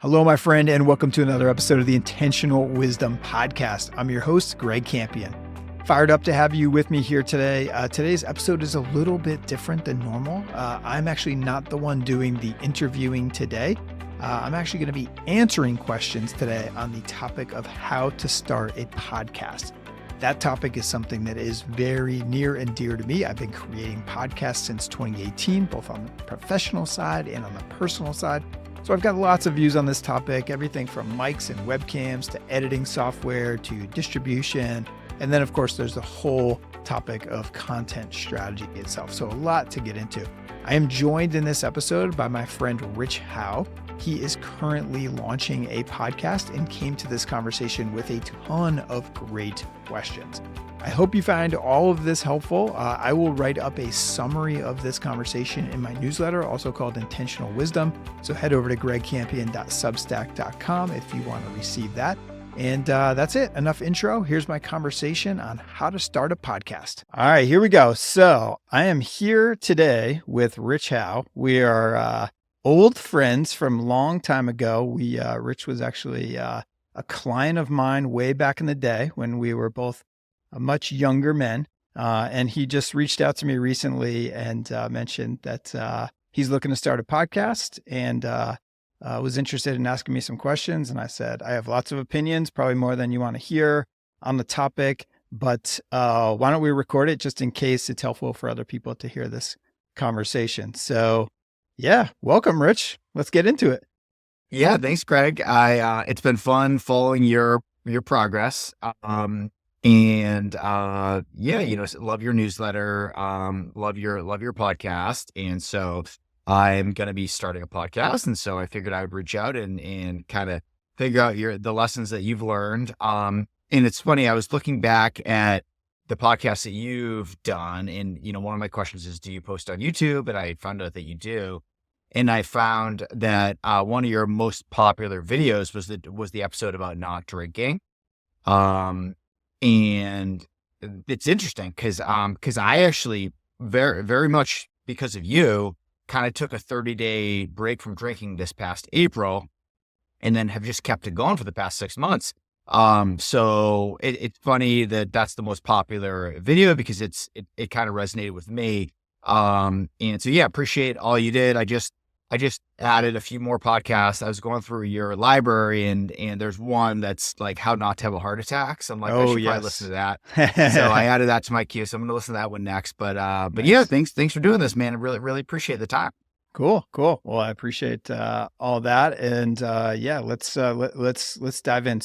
Hello, my friend, and welcome to another episode of the Intentional Wisdom Podcast. I'm your host, Greg Campion. Fired up to have you with me here today. Today's episode is a little bit different than normal. I'm actually not the one doing the interviewing today. I'm actually going to be answering questions today on the topic of how to start a podcast. That topic is something that is very near and dear to me. I've been creating podcasts since 2018, both on the professional side and on the personal side. So I've got lots of views on this topic, everything from mics and webcams to editing software to distribution. And then, of course, there's the whole topic of content strategy itself. So a lot to get into. I am joined in this episode by my friend, Howe. He is currently launching a podcast and came to this conversation with a ton of great questions. I hope you find all of this helpful. I will write up a summary of this conversation in my newsletter, also called Intentional Wisdom. So head over to gregcampion.substack.com if you want to receive that. And that's it. Enough intro. Here's my conversation on how to start a podcast. All right, here we go. So I am here today with Howe. We are old friends from a long time ago. Rich was actually a client of mine way back in the day when we were both much younger men. And he just reached out to me recently and mentioned that he's looking to start a podcast and was interested in asking me some questions. And I said, I have lots of opinions, probably more than you want to hear on the topic, but why don't we record it just in case it's helpful for other people to hear this conversation. So yeah, welcome, Rich. Let's get into it. Yeah, thanks, Greg. It's been fun following your progress. Love your newsletter, love your podcast. And so I'm going to be starting a podcast. And so I figured I would reach out and kind of figure out the lessons that you've learned. And it's funny, I was looking back at the podcast that you've done. And, one of my questions is, do you post on YouTube? And I found out that you do. And I found that one of your most popular videos was the episode about not drinking. And it's interesting because I actually very, very much because of you kind of took a 30-day break from drinking this past April and then have just kept it going for the past 6 months. So it's funny that that's the most popular video because it kind of resonated with me. And so, yeah, appreciate all you did. I just added a few more podcasts. I was going through your library and there's one that's like how not to have a heart attack. So I'm like, I should probably listen to that. So I added that to my queue. So I'm going to listen to that one next. But nice. Yeah, thanks for doing this, man. I really, really appreciate the time. Cool. Well, I appreciate all that. And let's dive in.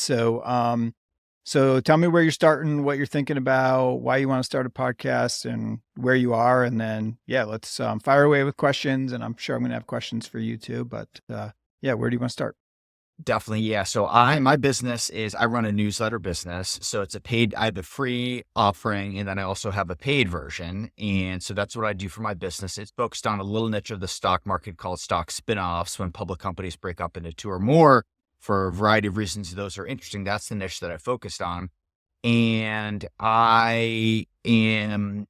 So tell me where you're starting, what you're thinking about, why you want to start a podcast and where you are. And then, let's fire away with questions. And I'm sure I'm going to have questions for you too. But where do you want to start? Definitely. Yeah. So my business is, I run a newsletter business. So I have a free offering and then I also have a paid version. And so that's what I do for my business. It's focused on a little niche of the stock market called stock spinoffs, when public companies break up into two or more. For a variety of reasons, those are interesting. That's the niche that I focused on. And I am,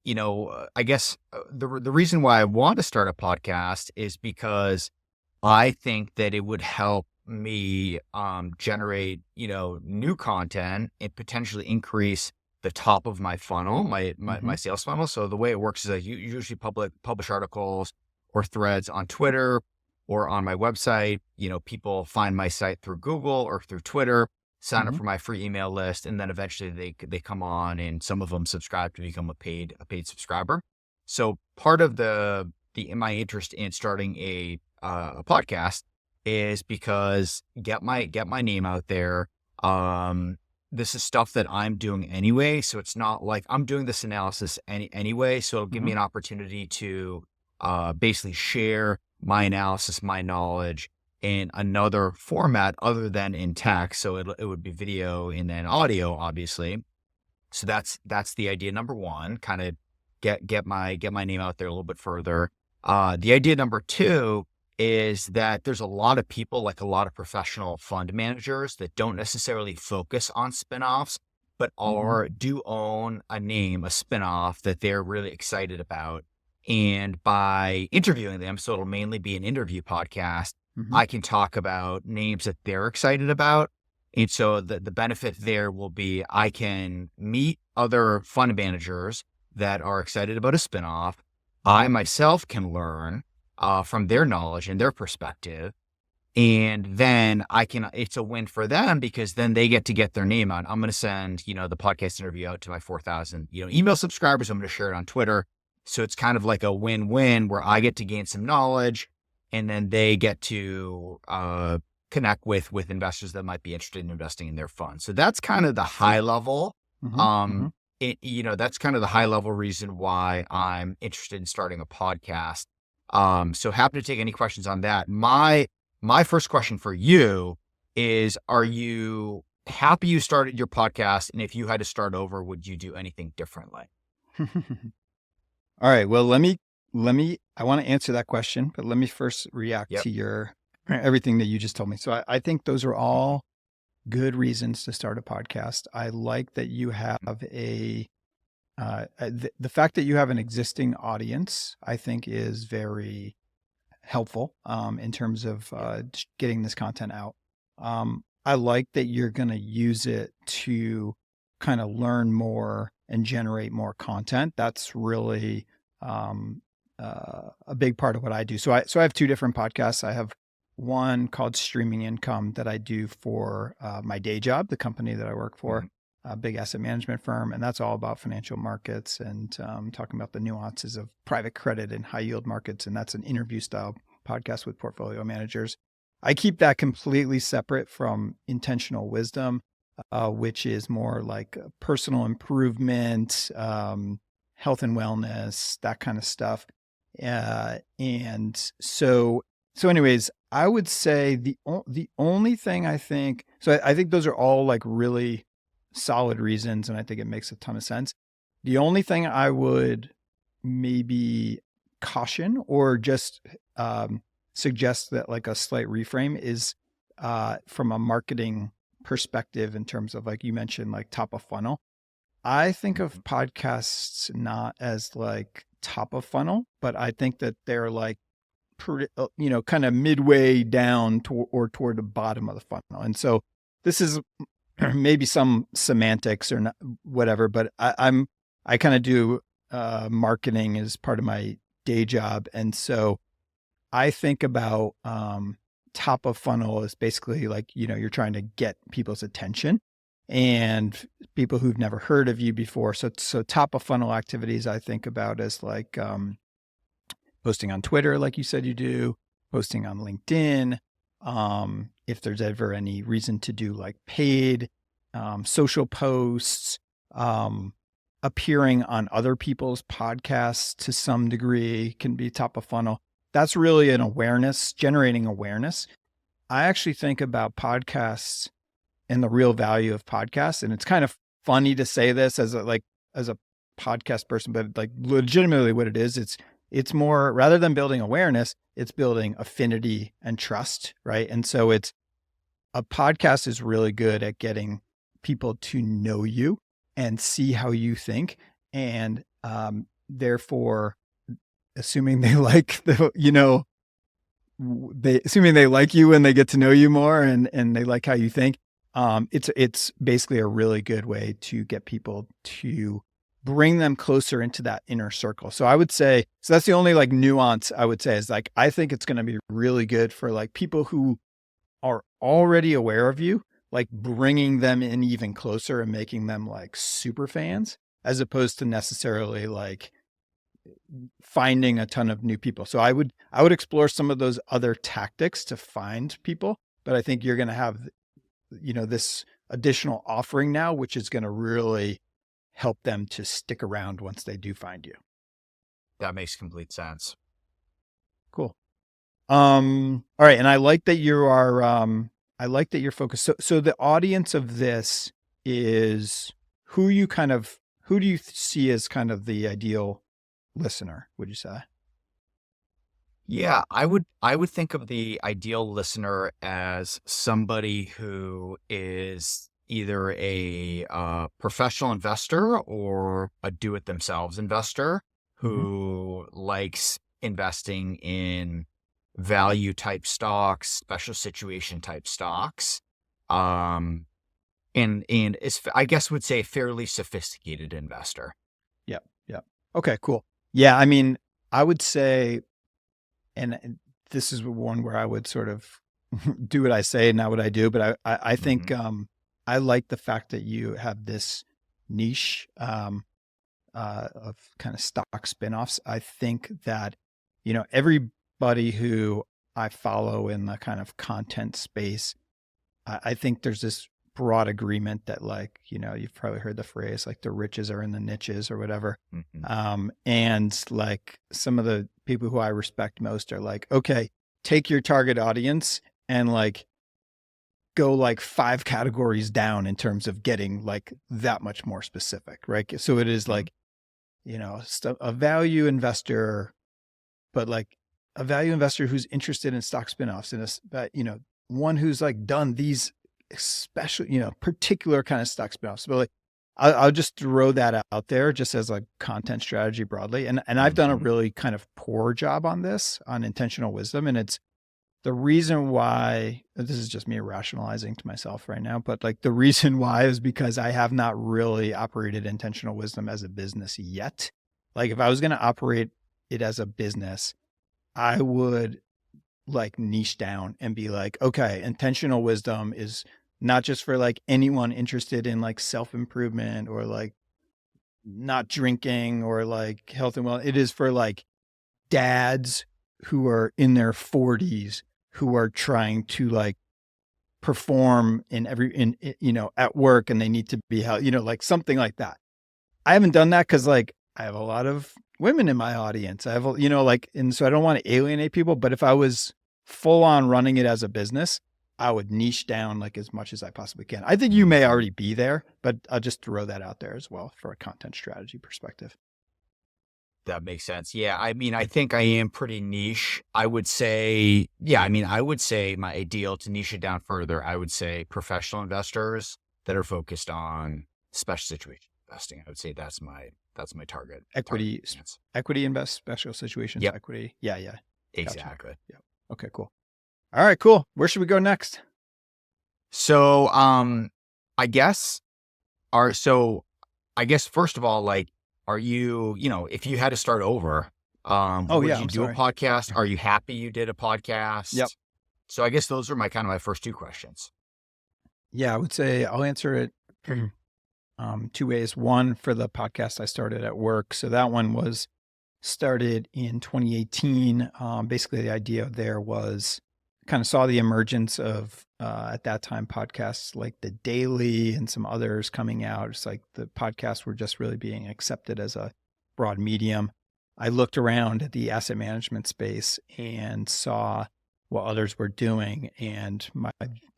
I guess the reason why I want to start a podcast is because I think that it would help me generate, new content and potentially increase the top of my funnel, my sales funnel. So the way it works is I usually publish articles or threads on Twitter or on my website. People find my site through Google or through Twitter, sign up for my free email list, and then eventually they come on and some of them subscribe to become a paid subscriber. So part of my interest in starting a podcast is because get my name out there. This is stuff that I'm doing anyway, so it's not like I'm doing this analysis anyway. So it'll give me an opportunity to basically share my analysis, my knowledge in another format other than in text. So it would be video and then audio, obviously. So that's the idea number one, kind of get my name out there a little bit further. The idea number two is that there's a lot of people, like a lot of professional fund managers, that don't necessarily focus on spinoffs, but do own a spinoff that they're really excited about. And by interviewing them, so it'll mainly be an interview podcast, Mm-hmm. I can talk about names that they're excited about. And so the benefit there will be I can meet other fund managers that are excited about a spinoff. I myself can learn from their knowledge and their perspective. And then it's a win for them because then they get to get their name out. I'm going to send, the podcast interview out to my 4,000, email subscribers. I'm going to share it on Twitter. So it's kind of like a win-win where I get to gain some knowledge and then they get to connect with investors that might be interested in investing in their fund. So that's kind of the high level. Mm-hmm. Mm-hmm. That's kind of the high level reason why I'm interested in starting a podcast. So happy to take any questions on that. My first question for you is, are you happy you started your podcast? And if you had to start over, would you do anything differently? All right. Well, let me, I want to answer that question, but let me first react to everything that you just told me. So I think those are all good reasons to start a podcast. I like that you have the fact that you have an existing audience, I think is very helpful in terms of getting this content out. I like that you're going to use it to kind of learn more and generate more content. That's really a big part of what I do. So I have two different podcasts. I have one called Streaming Income that I do for my day job, the company that I work for, a big asset management firm. And that's all about financial markets and talking about the nuances of private credit and high yield markets. And that's an interview style podcast with portfolio managers. I keep that completely separate from Intentional Wisdom, which is more like personal improvement, health and wellness, that kind of stuff. And so anyways, I would say the only thing I think, so I think those are all like really solid reasons. And I think it makes a ton of sense. The only thing I would maybe caution or just suggest that like a slight reframe is from a marketing perspective in terms of, like you mentioned, like top of funnel. I think of podcasts not as like top of funnel, but I think that they're like pretty, kind of midway down or toward the bottom of the funnel. And so this is maybe some semantics or not, whatever, but I kind of do marketing as part of my day job. And so I think about top of funnel is basically like, you're trying to get people's attention and people who've never heard of you before. So top of funnel activities I think about as like posting on Twitter, like you said you do, posting on LinkedIn. If there's ever any reason to do like paid social posts, appearing on other people's podcasts to some degree can be top of funnel. That's really an awareness, generating awareness. I actually think about podcasts and the real value of podcasts. And it's kind of funny to say this as a podcast person, but like legitimately what it is, it's more, rather than building awareness, it's building affinity and trust, right? And so a podcast is really good at getting people to know you and see how you think. And therefore, assuming they like assuming they like you and they get to know you more and they like how you think, it's basically a really good way to get people to bring them closer into that inner circle. So I would say, so that's the only like nuance I would say is like, I think it's going to be really good for like people who are already aware of you, like bringing them in even closer and making them like super fans, as opposed to necessarily like finding a ton of new people. So I would explore some of those other tactics to find people, but I think you're going to have, this additional offering now, which is going to really help them to stick around once they do find you. That makes complete sense. Cool. All right. And I like that you are, you're focused. So the audience of this is who do you see as kind of the ideal listener, would you say? Yeah, I would think of the ideal listener as somebody who is either a professional investor or a do-it-themselves investor who likes investing in value type stocks, special situation type stocks. And it's, I guess would say, fairly sophisticated investor. Yep. Yep. Okay, cool. Yeah. I mean, I would say, and this is one where I would sort of do what I say, not what I do, but I think, I like the fact that you have this niche, of kind of stock spinoffs. I think that, everybody who I follow in the kind of content space, I think there's this broad agreement that, like, you've probably heard the phrase, like, the riches are in the niches or whatever. And like some of the people who I respect most are like, okay, take your target audience and like go like 5 categories down in terms of getting like that much more specific, right? So it is like, a value investor, but like a value investor who's interested in stock spinoffs and one who's like done these special, particular kind of stock spinoffs. But like, I'll just throw that out there just as like content strategy broadly. And I've done a really kind of poor job on this, on intentional wisdom. And it's the reason why, this is just me rationalizing to myself right now, but like the reason why is because I have not really operated intentional wisdom as a business yet. Like if I was going to operate it as a business, I would like niche down and be like, okay, intentional wisdom is not just for like anyone interested in like self-improvement or like not drinking or like health and wellness. It is for like dads who are in their 40s who are trying to like perform at work, and they need to be held, like something like that. I haven't done that because like I have a lot of women in my audience. I have, and so I don't want to alienate people, but if I was full on running it as a business, I would niche down like as much as I possibly can. I think you may already be there, but I'll just throw that out there as well for a content strategy perspective. That makes sense. Yeah. I mean, I think I am pretty niche. I would say my ideal, to niche it down further, I would say professional investors that are focused on special situation investing. I would say that's my target. Equity invest, special situations, Yep. equity. Yeah. Exactly. Gotcha. Yep. Okay, cool. All right, cool. Where should we go next? So, I guess first of all, like, are you, if you had to start over, would you do a podcast? Are you happy you did a podcast? Yep. So I guess those are my first 2 questions. Yeah, I would say I'll answer it 2 ways. One, for the podcast I started at work. So that one was started in 2018. Basically, the idea there was kind of saw the emergence of, at that time, podcasts like The Daily and some others coming out. It's like the podcasts were just really being accepted as a broad medium. I looked around at the asset management space and saw what others were doing. And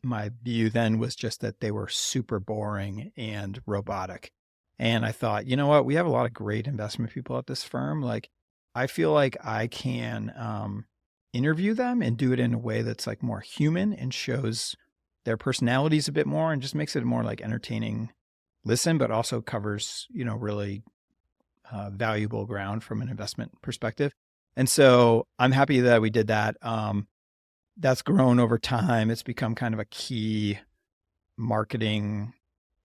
my view then was just that they were super boring and robotic. And I thought, you know what? We have a lot of great investment people at this firm. Like, I feel like I can interview them and do it in a way that's like more human and shows their personalities a bit more and just makes it more like entertaining listen, but also covers, really valuable ground from an investment perspective. And so I'm happy that we did that. That's grown over time. It's become kind of a key marketing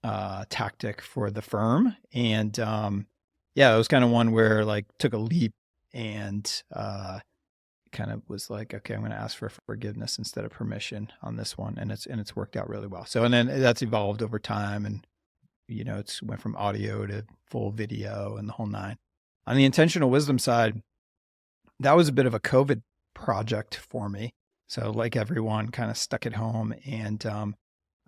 tactic for the firm. And it was kind of one where like took a leap and kind of was like, okay, I'm going to ask for forgiveness instead of permission on this one. And it's worked out really well. So, and then that's evolved over time, and, it's went from audio to full video and the whole 9. On the intentional wisdom side, that was a bit of a COVID project for me. So like everyone, kind of stuck at home, and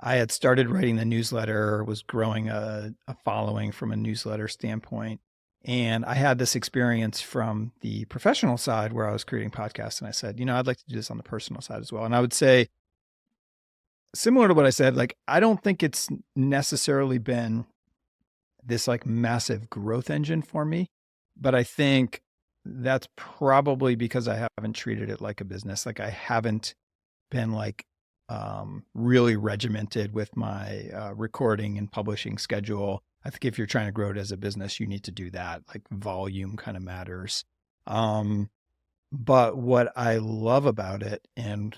I had started writing the newsletter, was growing a following from a newsletter standpoint. And I had this experience from the professional side where I was creating podcasts, and I said, I'd like to do this on the personal side as well. And I would say, similar to what I said, like, I don't think it's necessarily been this like massive growth engine for me, but I think that's probably because I haven't treated it like a business. Like, I haven't been like really regimented with my recording and publishing schedule. I think if you're trying to grow it as a business, you need to do that. Like, volume kind of matters. But what I love about it, and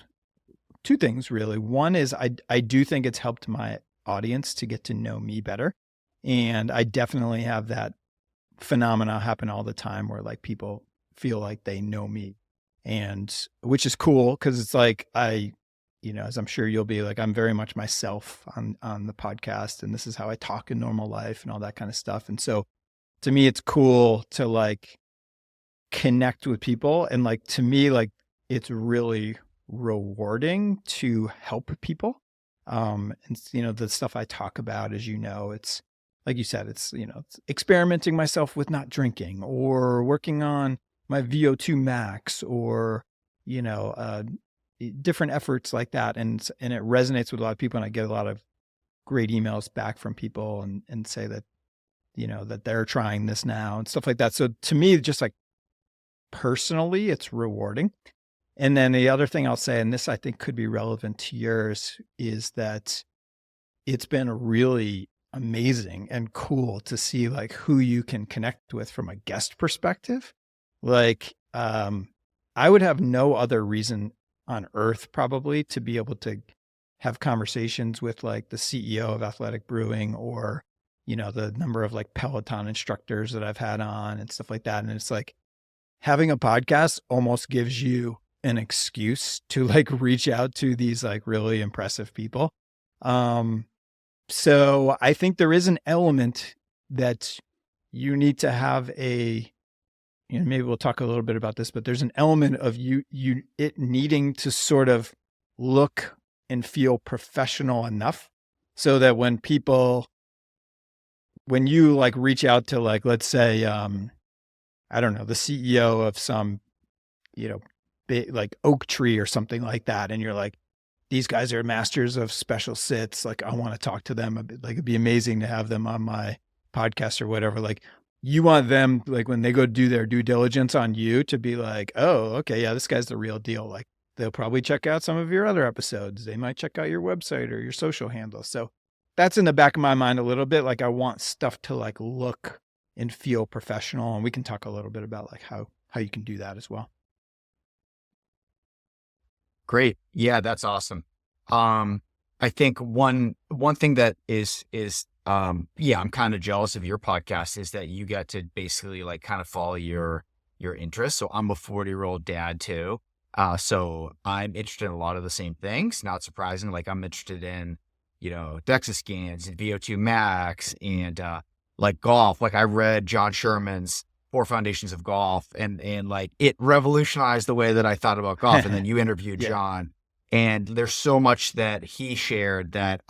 two things really. One is I do think it's helped my audience to get to know me better. And I definitely have that phenomena happen all the time where like people feel like they know me, and which is cool because it's like as I'm sure you'll be like, I'm very much myself on the podcast, and this is how I talk in normal life and all that kind of stuff. And so to me, it's cool to like connect with people. And like, to me, like it's really rewarding to help people. And the stuff I talk about, as it's like you said, it's experimenting myself with not drinking or working on my VO2 max or, different efforts like that. And it resonates with a lot of people. And I get a lot of great emails back from people and say that, that they're trying this now and stuff like that. So to me, just like personally, it's rewarding. And then the other thing I'll say, and this I think could be relevant to yours, is that it's been really amazing and cool to see like who you can connect with from a guest perspective. Like, I would have no other reason on earth probably to be able to have conversations with like the CEO of Athletic Brewing or, the number of like Peloton instructors that I've had on and stuff like that. And it's like having a podcast almost gives you an excuse to like reach out to these like really impressive people. So I think there is an element that you need to have maybe we'll talk a little bit about this, but there's an element of it needing to sort of look and feel professional enough so that when you like reach out to like, let's say, I don't know, the CEO of some, big, like Oak Tree or something like that. And you're like, these guys are masters of special sits. Like, I want to talk to them. Like, it'd be amazing to have them on my podcast or whatever. Like, you want them, like, when they go do their due diligence on you, to be like, oh, okay, yeah, this guy's the real deal. Like, they'll probably check out some of your other episodes. They might check out your website or your social handles. So that's in the back of my mind a little bit. Like, I want stuff to like look and feel professional. And we can talk a little bit about like how you can do that as well. Great. Yeah, that's awesome. I think one thing that is I'm kind of jealous of your podcast is that you get to basically like kind of follow your interests. So I'm a 40-year-old dad too. So I'm interested in a lot of the same things. Not surprising. Like, I'm interested in, DEXA scans and VO2 max and like golf. Like, I read John Sherman's 4 Foundations of Golf, and like it revolutionized the way that I thought about golf. And then you interviewed Yeah. John, and there's so much that he shared that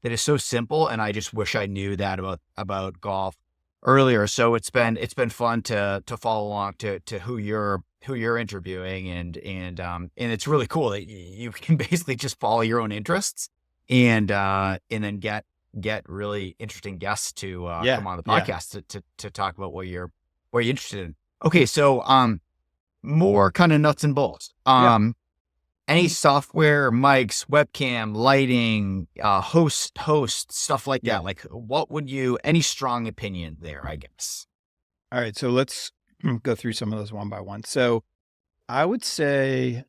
is so simple, and I just wish I knew that about golf earlier. So it's been fun to follow along to who you're interviewing, and it's really cool that you can basically just follow your own interests and then get really interesting guests to come on the podcast to talk about what you're interested in. Okay, so more kind of nuts and bolts. Any software, mics, webcam, lighting, host, stuff like that. Like, what would any strong opinion there, I guess? All right, so let's go through some of those one by one. So I would say,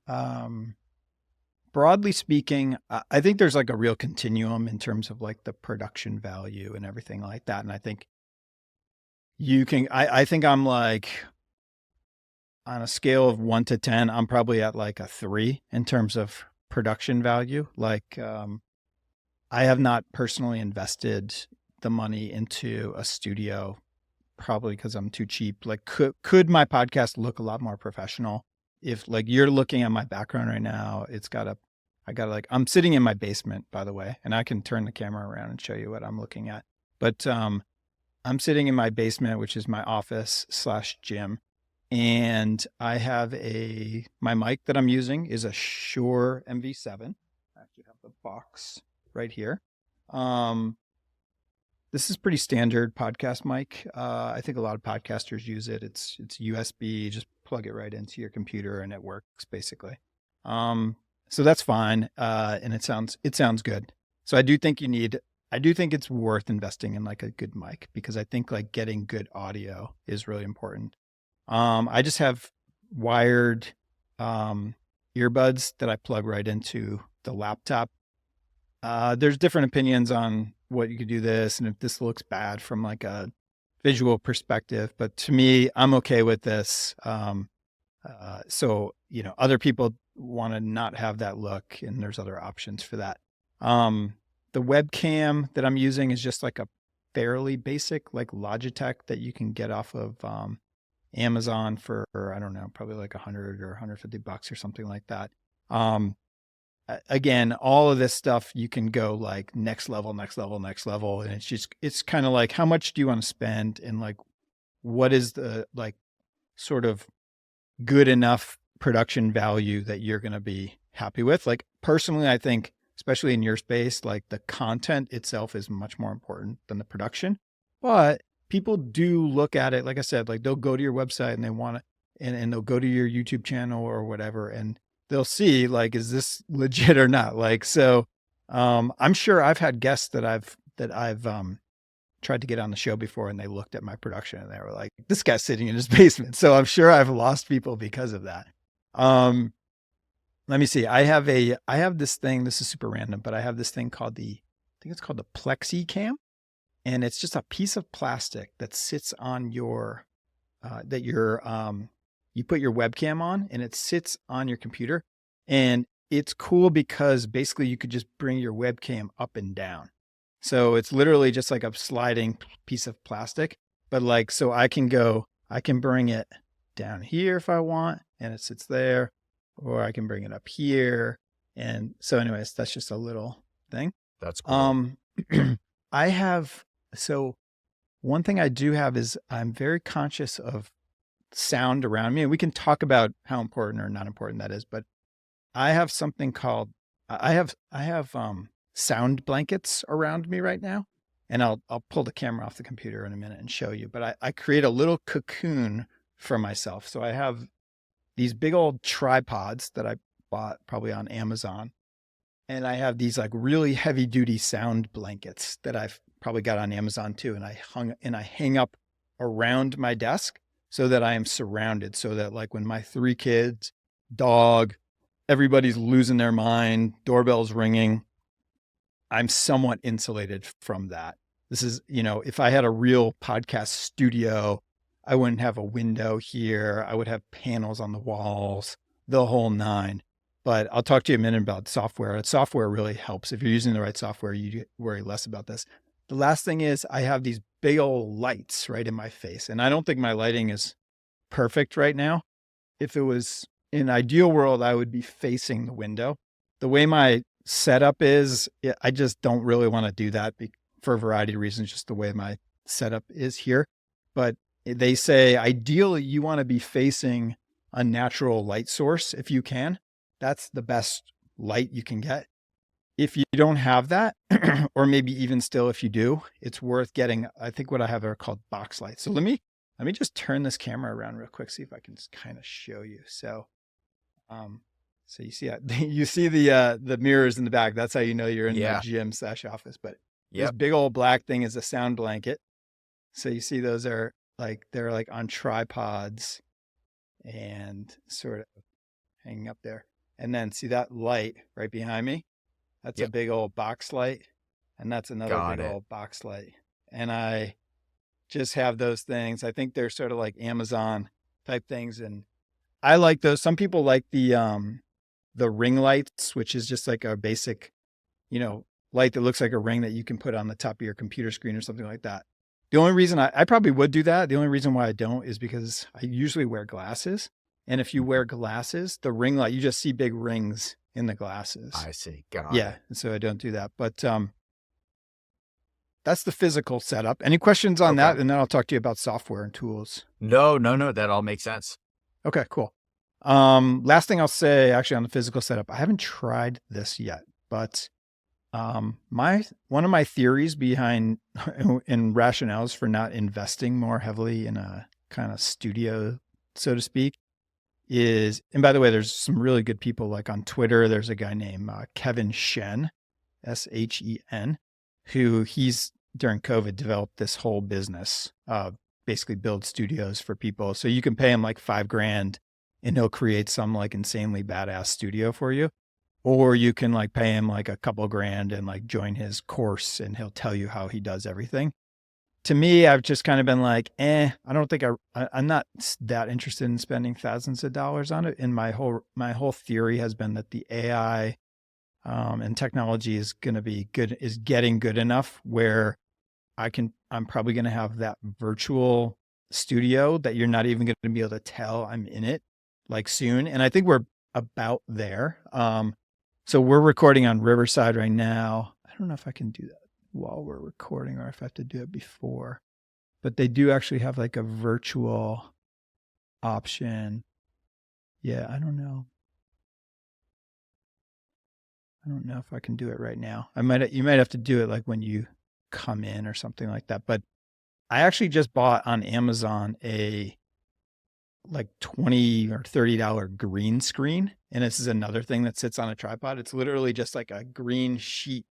broadly speaking, I think there's like a real continuum in terms of like the production value and everything like that. And I think I think I'm like, on a scale of 1 to 10, I'm probably at like a 3 in terms of production value. Like, I have not personally invested the money into a studio, probably because I'm too cheap. Like, could my podcast look a lot more professional? If like you're looking at my background right now, I'm sitting in my basement, by the way, and I can turn the camera around and show you what I'm looking at. But I'm sitting in my basement, which is my office / gym. And I have my mic that I'm using is a Shure MV7. I actually have the box right here. This is pretty standard podcast mic. I think a lot of podcasters use it. It's USB, just plug it right into your computer and it works basically. So that's fine. And it sounds good. So I do think it's worth investing in like a good mic, because I think like getting good audio is really important. I just have wired earbuds that I plug right into the laptop. There's different opinions on what you could do this and if this looks bad from like a visual perspective, but to me, I'm okay with this. So, other people want to not have that look, and there's other options for that. The webcam that I'm using is just like a fairly basic, like Logitech that you can get off of Amazon for, I don't know, probably like 100 or $150 or something like that. Again, all of this stuff, you can go like next level. And it's kind of like, how much do you want to spend? And like, what is the like sort of good enough production value that you're going to be happy with? Like personally, I think, especially in your space, like the content itself is much more important than the production, but people do look at it. Like I said, like they'll go to your website and they want to, and they'll go to your YouTube channel or whatever, and they'll see like, is this legit or not? Like, so, I'm sure I've had guests that I've tried to get on the show before, and they looked at my production and they were like, this guy's sitting in his basement. So I'm sure I've lost people because of that. Let me see. I have this thing, this is super random, but I have this thing called I think it's called the Plexi Cam. And it's just a piece of plastic that sits on your, you put your webcam on, and it sits on your computer. And it's cool because basically you could just bring your webcam up and down. So it's literally just like a sliding piece of plastic, but like, so I can bring it down here if I want, and it sits there, or I can bring it up here. And so anyways, that's just a little thing. That's cool. So one thing I do have is I'm very conscious of sound around me, and we can talk about how important or not important that is, but I have something called, I have sound blankets around me right now, and I'll pull the camera off the computer in a minute and show you, but I create a little cocoon for myself. So I have these big old tripods that I bought probably on Amazon. And I have these like really heavy duty sound blankets that I've probably got on Amazon too. And I hang up around my desk so that I am surrounded, so that like when my 3 kids, dog, everybody's losing their mind, doorbell's ringing, I'm somewhat insulated from that. This is, if I had a real podcast studio, I wouldn't have a window here. I would have panels on the walls, the whole nine. But I'll talk to you a minute about software. Software really helps. If you're using the right software, you worry less about this. The last thing is I have these big old lights right in my face. And I don't think my lighting is perfect right now. If it was in an ideal world, I would be facing the window. The way my setup is, I just don't really want to do that for a variety of reasons, just the way my setup is here. But they say ideally you want to be facing a natural light source if you can. That's the best light you can get. If you don't have that, or maybe even still if you do, it's worth getting, I think what I have are called box lights. So let me just turn this camera around real quick, see if I can just kind of show you. So you see you see the mirrors in the back. That's how you know you're in the gym / office. But this big old black thing is a sound blanket. So you see those are like, they're like on tripods and sort of hanging up there. And then see that light right behind me? That's a big old box light. And that's another big old box light. And I just have those things. I think they're sort of like Amazon type things. And I like those. Some people like the ring lights, which is just like a basic, light that looks like a ring that you can put on the top of your computer screen or something like that. The only reason I probably would do that, the only reason why I don't is because I usually wear glasses. And if you wear glasses, the ring light, you just see big rings in the glasses. I see. Got it. And so I don't do that. But that's the physical setup. Any questions on that? And then I'll talk to you about software and tools. No. That all makes sense. Okay, cool. Last thing I'll say actually on the physical setup, I haven't tried this yet, but one of my theories behind and rationales for not investing more heavily in a kind of studio, so to speak, is, and by the way, there's some really good people like on Twitter. There's a guy named Kevin Shen, Shen, who he's during COVID developed this whole business, basically build studios for people. So you can pay him like $5,000 and he'll create some like insanely badass studio for you. Or you can like pay him like a couple grand and like join his course and he'll tell you how he does everything. To me, I've just kind of been like, I don't think I'm not that interested in spending thousands of dollars on it. And my whole theory has been that the AI and technology is going to be good, is getting good enough where I'm probably going to have that virtual studio that you're not even going to be able to tell I'm in it like soon. And I think we're about there. So we're recording on Riverside right now. I don't know if I can do that while we're recording or if I have to do it before, but they do actually have like a virtual option. Yeah, I don't know. I don't know if I can do it right now. You might have to do it like when you come in or something like that. But I actually just bought on Amazon a like $20 or $30 green screen. And this is another thing that sits on a tripod. It's literally just like a green sheet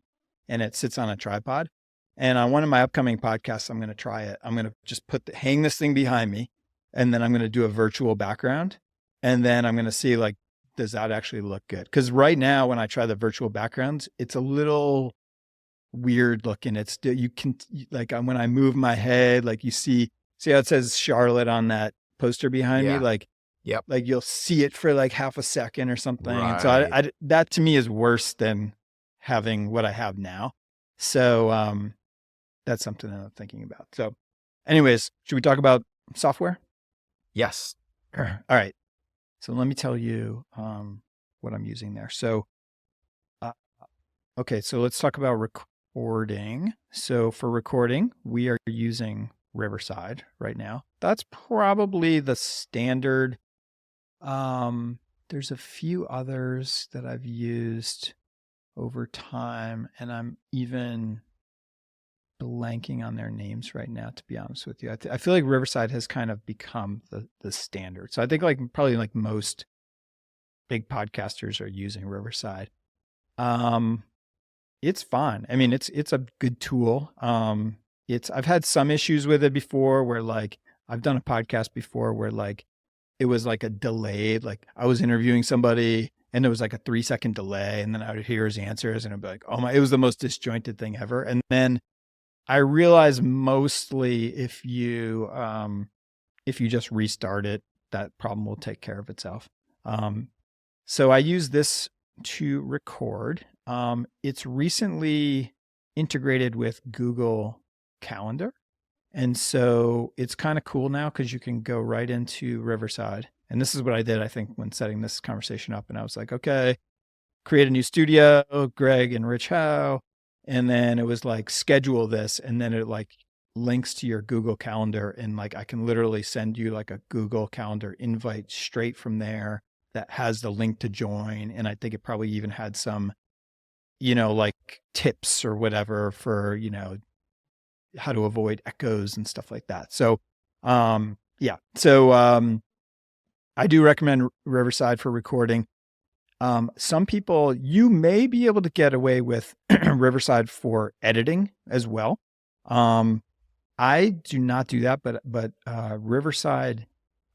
and it sits on a tripod. And on one of my upcoming podcasts, I'm going to try it. I'm going to just hang this thing behind me, and then I'm going to do a virtual background. And then I'm going to see like, does that actually look good? Because right now, when I try the virtual backgrounds, it's a little weird looking. You can like when I move my head, like you see how it says Charlotte on that poster behind me, like, yep, like you'll see it for like half a second or something. Right. And so I that to me is worse than having what I have now. So that's something that I'm thinking about. So anyways, should we talk about software? Yes. All right. So let me tell you what I'm using there. So okay, so let's talk about recording. So for recording, we are using Riverside right now. That's probably the standard. There's a few others that I've used over time, and I'm even blanking on their names right now, to be honest with you. I feel like Riverside has kind of become the standard. So I think like probably like most big podcasters are using Riverside. It's fine. I mean, it's a good tool. I've had some issues with it before where like I've done a podcast before where like it was like a delayed, like I was interviewing somebody and there was like a 3-second delay and then I would hear his answers and I'd be like, oh my, it was the most disjointed thing ever. And then I realized mostly if you just restart it, that problem will take care of itself. So I use this to record. It's recently integrated with Google Calendar. And so it's kind of cool now because you can go right into Riverside. And this is what I did, I think, when setting this conversation up. And I was like, okay, create a new studio, Greg and Rich Howe. And then it was like, schedule this. And then it like links to your Google Calendar. And like, I can literally send you like a Google Calendar invite straight from there that has the link to join. And I think it probably even had some, like tips or whatever for, how to avoid echoes and stuff like that. So, yeah. So, I do recommend Riverside for recording. Some people, you may be able to get away with Riverside for editing as well. I do not do that, but Riverside,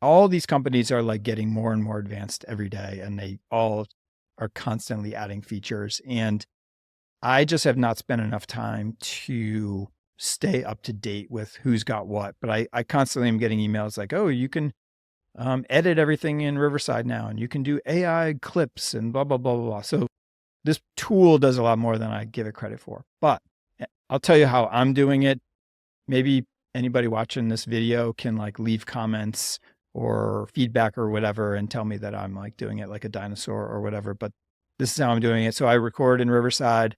all these companies are like getting more and more advanced every day, and they all are constantly adding features. And I just have not spent enough time to stay up to date with who's got what. But I constantly am getting emails like, oh, you can edit everything in Riverside now, and you can do AI clips and blah, blah, blah, blah, blah. So this tool does a lot more than I give it credit for. But I'll tell you how I'm doing it. Maybe anybody watching this video can like leave comments or feedback or whatever and tell me that I'm like doing it like a dinosaur or whatever. But this is how I'm doing it. So I record in Riverside.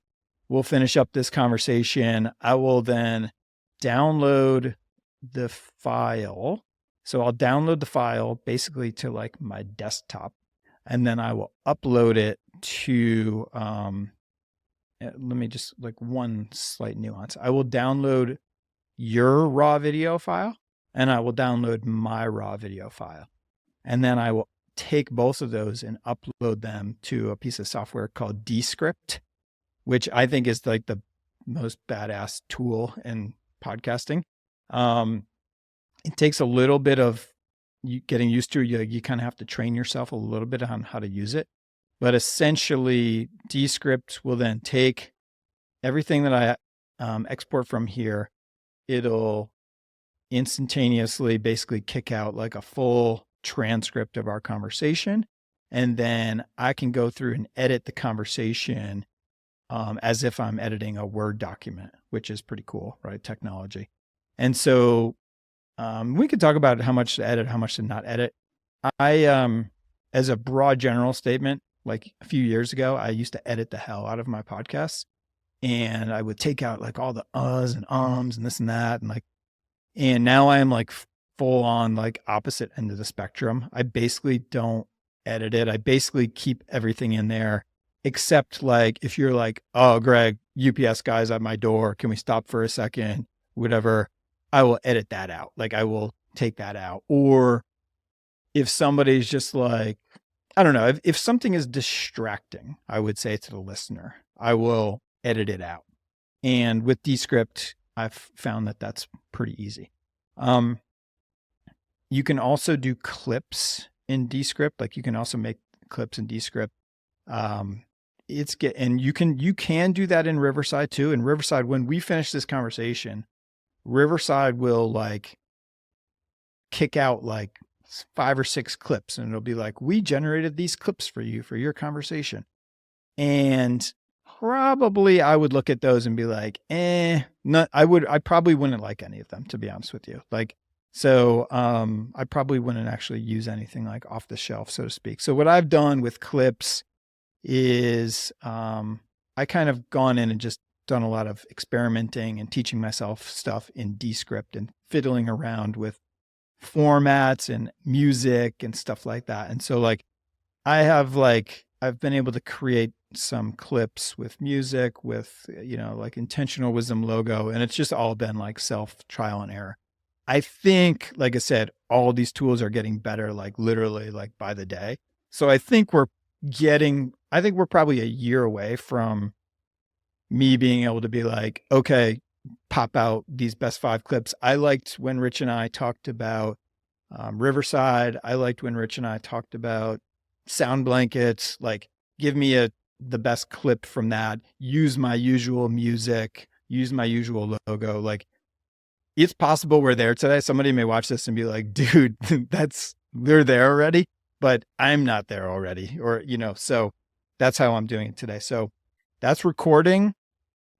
We'll finish up this conversation. I will then download the file. So I'll download the file basically to like my desktop, and then I will upload it to, let me just like one slight nuance. I will download your raw video file and I will download my raw video file. And then I will take both of those and upload them to a piece of software called Descript, which I think is like the most badass tool in podcasting. It takes a little bit of getting used to, you kind of have to train yourself a little bit on how to use it. But essentially, Descript will then take everything that I export from here. It'll instantaneously basically kick out like a full transcript of our conversation. And then I can go through and edit the conversation as if I'm editing a Word document, which is pretty cool, right? Technology. And so we could talk about how much to edit, how much to not edit. As a broad general statement, like a few years ago, I used to edit the hell out of my podcasts, and I would take out like all the uhs and ums and this and that. And now I am like full on like opposite end of the spectrum. I basically don't edit it. I basically keep everything in there, except like if you're like, oh, Greg, UPS guy's at my door. Can we stop for a second? Whatever. I will edit that out. Like I will take that out. Or if somebody's just like, I don't know, if something is distracting, I would say to the listener, I will edit it out. And with Descript, I've found that that's pretty easy. You can also do clips in Descript. Like you can also make clips in Descript. And you can do that in Riverside too. In Riverside, when we finish this conversation, Riverside will like kick out like 5 or 6 clips, and it'll be like, we generated these clips for you for your conversation. And probably I would look at those and be like, no, I probably wouldn't like any of them, to be honest with you. Like, so, I probably wouldn't actually use anything like off the shelf, so to speak. So what I've done with clips is, I kind of gone in and just done a lot of experimenting and teaching myself stuff in Descript and fiddling around with formats and music and stuff like that. And so like I've been able to create some clips with music, with, like Intentional Wisdom logo. And it's just all been like self trial and error. I think, like I said, all these tools are getting better, like literally like by the day. So I think we're probably a year away from me being able to be like, okay, pop out these best 5 clips. I liked when Rich and I talked about Riverside. I liked when Rich and I talked about sound blankets. Like, give me the best clip from that. Use my usual music. Use my usual logo. Like, it's possible we're there today. Somebody may watch this and be like, dude, they're there already, but I'm not there already. Or, so that's how I'm doing it today. So that's recording,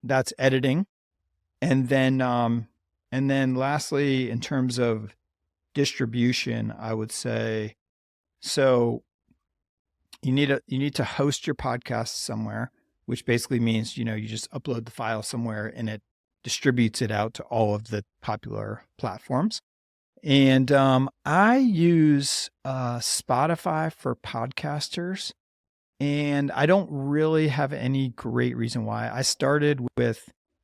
that's editing. And then lastly, in terms of distribution, I would say, so you need to host your podcast somewhere, which basically means, you just upload the file somewhere and it distributes it out to all of the popular platforms. And I use Spotify for podcasters, and I don't really have any great reason why.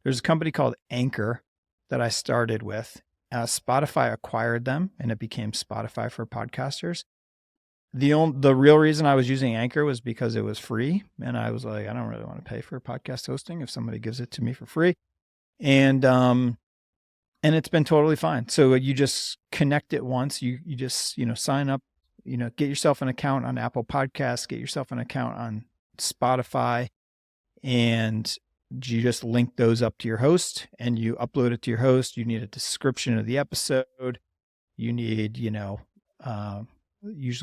There's a company called Anchor that I started with. Spotify acquired them, and it became Spotify for podcasters. The real reason I was using Anchor was because it was free, and I was like, I don't really want to pay for podcast hosting if somebody gives it to me for free. And it's been totally fine. So you just connect it once. You just sign up. Get yourself an account on Apple Podcasts. Get yourself an account on Spotify, and you just link those up to your host and you upload it to your host. You need a description of the episode. You need, usually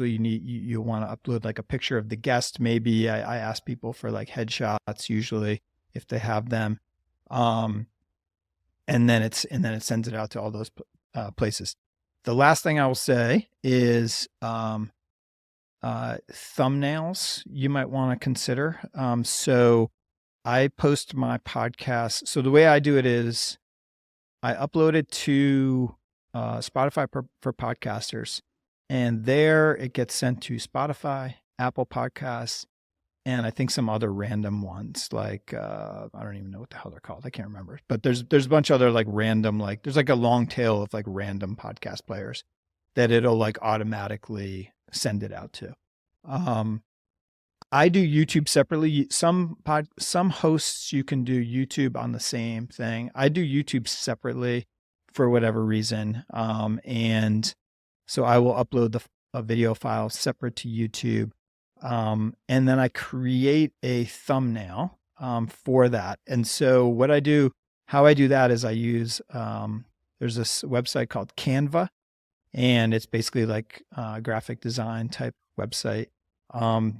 you want to upload like a picture of the guest. Maybe I ask people for like headshots usually if they have them. And then it sends it out to all those places. The last thing I will say is thumbnails you might want to consider. So I post my podcast. So the way I do it is I upload it to Spotify for podcasters, and there it gets sent to Spotify, Apple Podcasts, and I think some other random ones like I don't even know what the hell they're called. I can't remember. But there's a bunch of other like random, like there's like a long tail of like random podcast players that it'll like automatically send it out to. I do YouTube separately. Some hosts you can do YouTube on the same thing. I do YouTube separately for whatever reason. And So I will upload a video file separate to YouTube. And then I create a thumbnail for that. And so how I do that is I use, there's this website called Canva, and it's basically like a graphic design type website.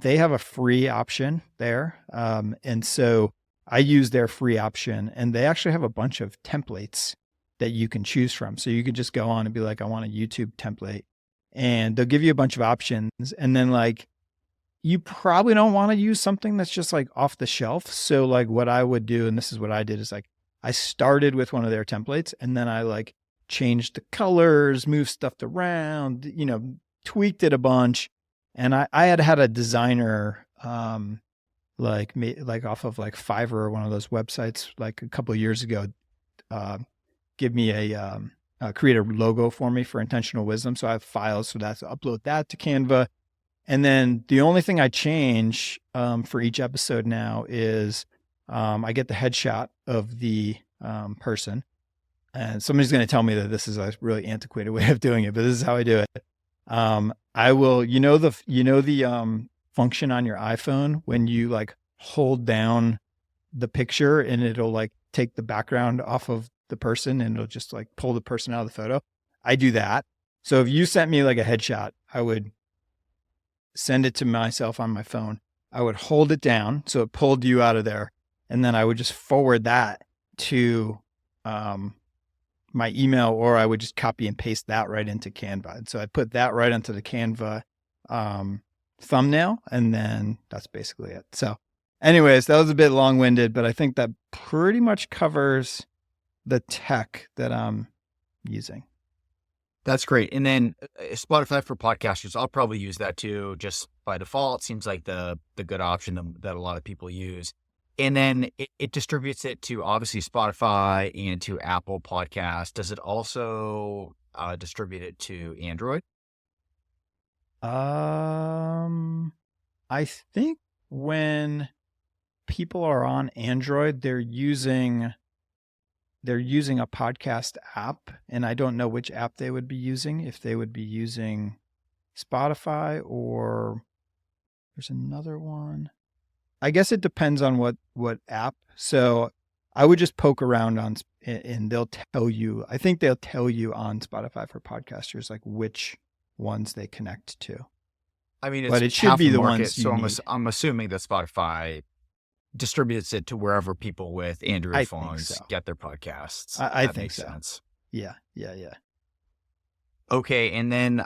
They have a free option there. And so I use their free option, and they actually have a bunch of templates that you can choose from. So you could just go on and be like, I want a YouTube template, and they'll give you a bunch of options. And then like, you probably don't want to use something that's just like off the shelf. So like what I would do, and this is what I did, is like, I started with one of their templates, and then I like changed the colors, moved stuff around, tweaked it a bunch. And I had a designer, like off of like Fiverr or one of those websites, like a couple of years ago, give me create a logo for me for Intentional Wisdom. So I have files, so that's upload that to Canva. And then the only thing I change for each episode now is I get the headshot of the person. And somebody's going to tell me that this is a really antiquated way of doing it, but this is how I do it. I will, the function on your iPhone when you like hold down the picture and it'll like take the background off of the person and it'll just like pull the person out of the photo. I do that. So if you sent me like a headshot, I would send it to myself on my phone. I would hold it down so it pulled you out of there. And then I would just forward that to my email, or I would just copy and paste that right into Canva. And so I put that right onto the Canva thumbnail, and then that's basically it. So anyways, that was a bit long-winded, but I think that pretty much covers the tech that I'm using. That's great. And then Spotify for podcasters, I'll probably use that too, just by default. Seems like the good option that a lot of people use. And then it distributes it to obviously Spotify and to Apple Podcasts. Does it also distribute it to Android? I think when people are on Android, they're using a podcast app, and I don't know which app they would be using, if they would be using Spotify or there's another one. I guess it depends on what app. So I would just poke around and they'll tell you, I think they'll tell you on Spotify for podcasters, like which ones they connect to. I mean, but it should be the ones so I'm assuming that Spotify distributes it to wherever people with Android phones get their podcasts. I think makes so. Sense. Yeah. Okay. And then,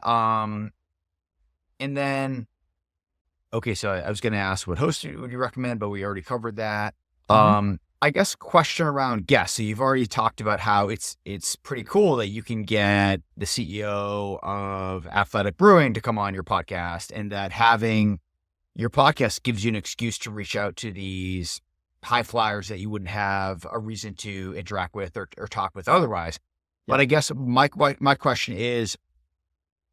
okay. So I was going to ask what host would you recommend, but we already covered that. Mm-hmm. I guess question around guests. So you've already talked about how it's pretty cool that you can get the CEO of Athletic Brewing to come on your podcast, and that having your podcast gives you an excuse to reach out to these high flyers that you wouldn't have a reason to interact with or talk with otherwise. Yeah. But I guess my question is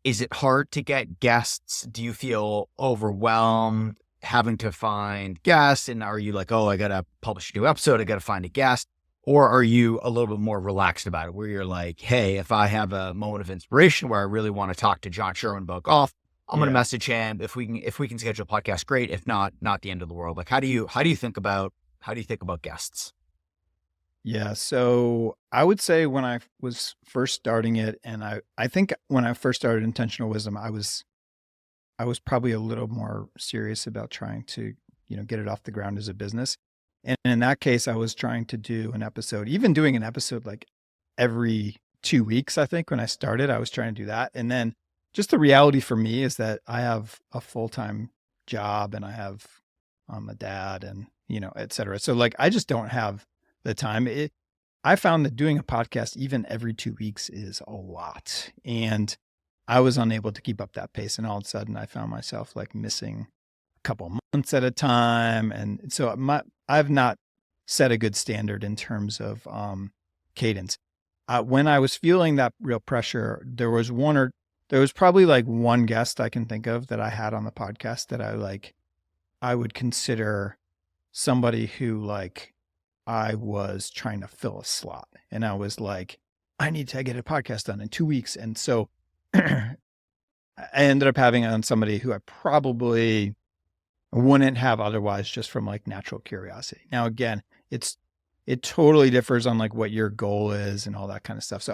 it hard to get guests? Do you feel overwhelmed having to find guests? And are you like, oh, I got to publish a new episode, I got to find a guest? Or are you a little bit more relaxed about it, where you're like, hey, if I have a moment of inspiration where I really want to talk to John Sherwin about golf, I'm going to message him. If we can schedule a podcast, great. If not the end of the world. Like, how do you think about guests? Yeah. So I would say when I was first starting it, and I think when I first started Intentional Wisdom, I was probably a little more serious about trying to, get it off the ground as a business. And in that case, I was trying to do an episode, even doing an episode like every 2 weeks. I think when I started, I was trying to do that. And then just the reality for me is that I have a full-time job, and I have, I'm a dad, and, et cetera. So like, I just don't have the time. I found that doing a podcast, even every 2 weeks, is a lot. And I was unable to keep up that pace. And all of a sudden I found myself like missing a couple months at a time. And so I've not set a good standard in terms of cadence. When I was feeling that real pressure, there was probably like one guest I can think of that I had on the podcast that I would consider somebody who like I was trying to fill a slot. And I was like, I need to get a podcast done in 2 weeks. And so I ended up having on somebody who I probably wouldn't have otherwise, just from like natural curiosity. Now, again, it totally differs on like what your goal is and all that kind of stuff. So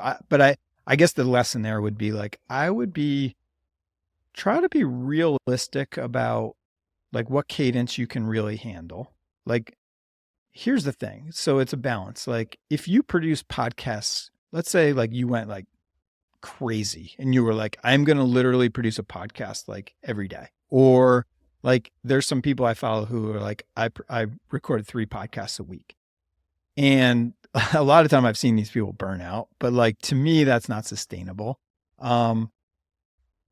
I guess the lesson there would be like, try to be realistic about like what cadence you can really handle. Like, here's the thing. So it's a balance. Like if you produce podcasts, let's say like you went like crazy and you were like, I'm going to literally produce a podcast like every day. Or like there's some people I follow who are like, I recorded 3 podcasts a week. And a lot of time I've seen these people burn out, but like to me, that's not sustainable. So